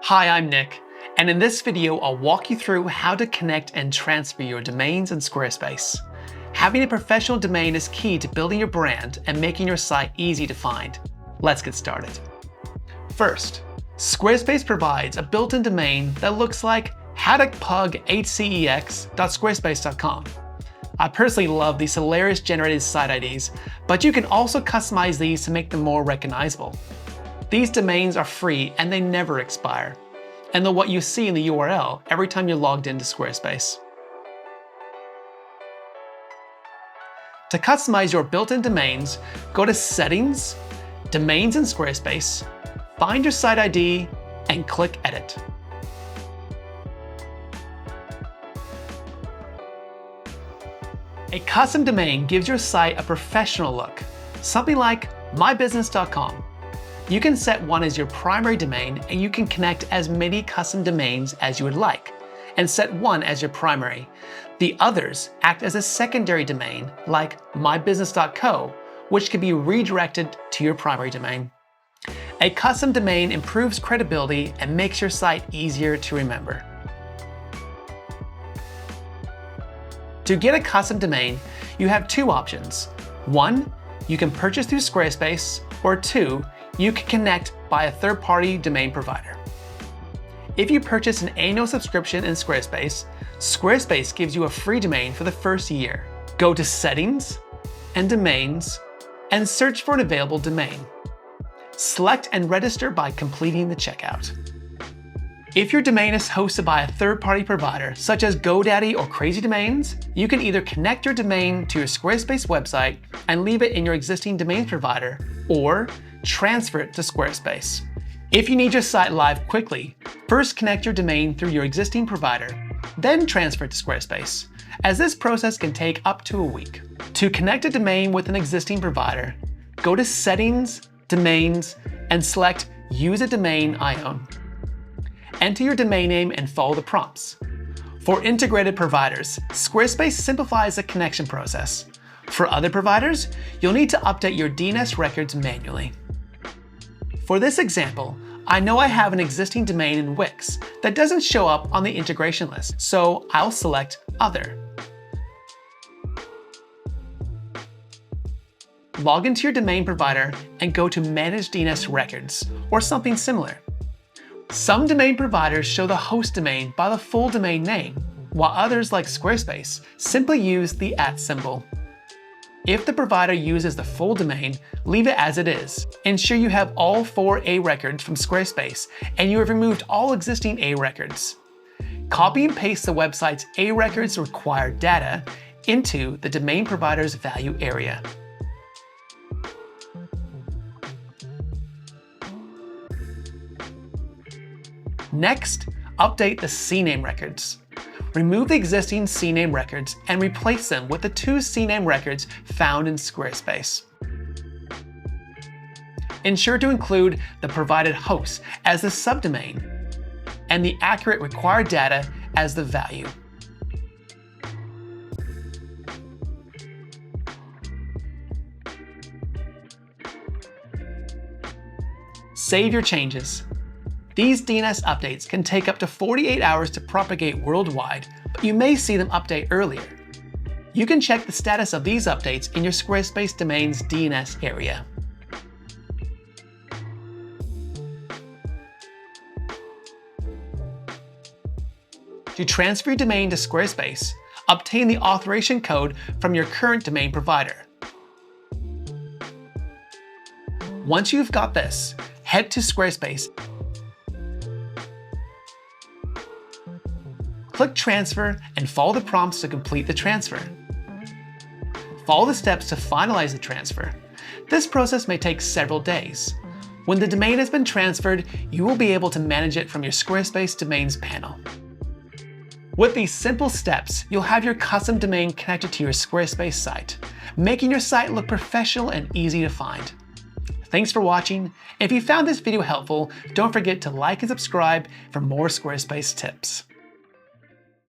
Hi, I'm Nick, and in this video I'll walk you through how to connect and transfer your domains in Squarespace. Having a professional domain is key to building your brand and making your site easy to find. Let's get started. First, Squarespace provides a built-in domain that looks like haddockpug.hcex.squarespace.com. I personally love these hilarious generated site IDs, but you can also customize these to make them more recognizable. These domains are free and they never expire, and they're what you see in the URL every time you're logged into Squarespace. To customize your built-in domains, go to Settings, Domains in Squarespace, find your site ID, and click Edit. A custom domain gives your site a professional look, something like mybusiness.com. You can set one as your primary domain, and you can connect as many custom domains as you would like, and set one as your primary. The others act as a secondary domain, like mybusiness.co, which can be redirected to your primary domain. A custom domain improves credibility and makes your site easier to remember. To get a custom domain, you have two options. One, you can purchase through Squarespace, or two, you can connect by a third-party domain provider. If you purchase an annual subscription in Squarespace, Squarespace gives you a free domain for the first year. Go to Settings and Domains and search for an available domain. Select and register by completing the checkout. If your domain is hosted by a third-party provider, such as GoDaddy or Crazy Domains, you can either connect your domain to your Squarespace website and leave it in your existing domain provider, or transfer it to Squarespace. If you need your site live quickly, first connect your domain through your existing provider, then transfer it to Squarespace, as this process can take up to a week. To connect a domain with an existing provider, go to Settings, Domains, and select Use a Domain I Own. Enter your domain name and follow the prompts. For integrated providers, Squarespace simplifies the connection process. For other providers, you'll need to update your DNS records manually. For this example, I know I have an existing domain in Wix that doesn't show up on the integration list, so I'll select Other. Log into your domain provider and go to Manage DNS Records, or something similar. Some domain providers show the host domain by the full domain name, while others, like Squarespace, simply use the @ symbol. If the provider uses the full domain, leave it as it is. Ensure you have all 4 A records from Squarespace and you have removed all existing A records. Copy and paste the website's A records required data into the domain provider's value area. Next, update the CNAME records. Remove the existing CNAME records and replace them with the 2 CNAME records found in Squarespace. Ensure to include the provided host as the subdomain and the accurate required data as the value. Save your changes. These DNS updates can take up to 48 hours to propagate worldwide, but you may see them update earlier. You can check the status of these updates in your Squarespace domain's DNS area. To transfer your domain to Squarespace, obtain the authorization code from your current domain provider. Once you've got this, head to Squarespace. Click Transfer and follow the prompts to complete the transfer. Follow the steps to finalize the transfer. This process may take several days. When the domain has been transferred, you will be able to manage it from your Squarespace Domains panel. With these simple steps, you'll have your custom domain connected to your Squarespace site, making your site look professional and easy to find. Thanks for watching. If you found this video helpful, don't forget to like and subscribe for more Squarespace tips.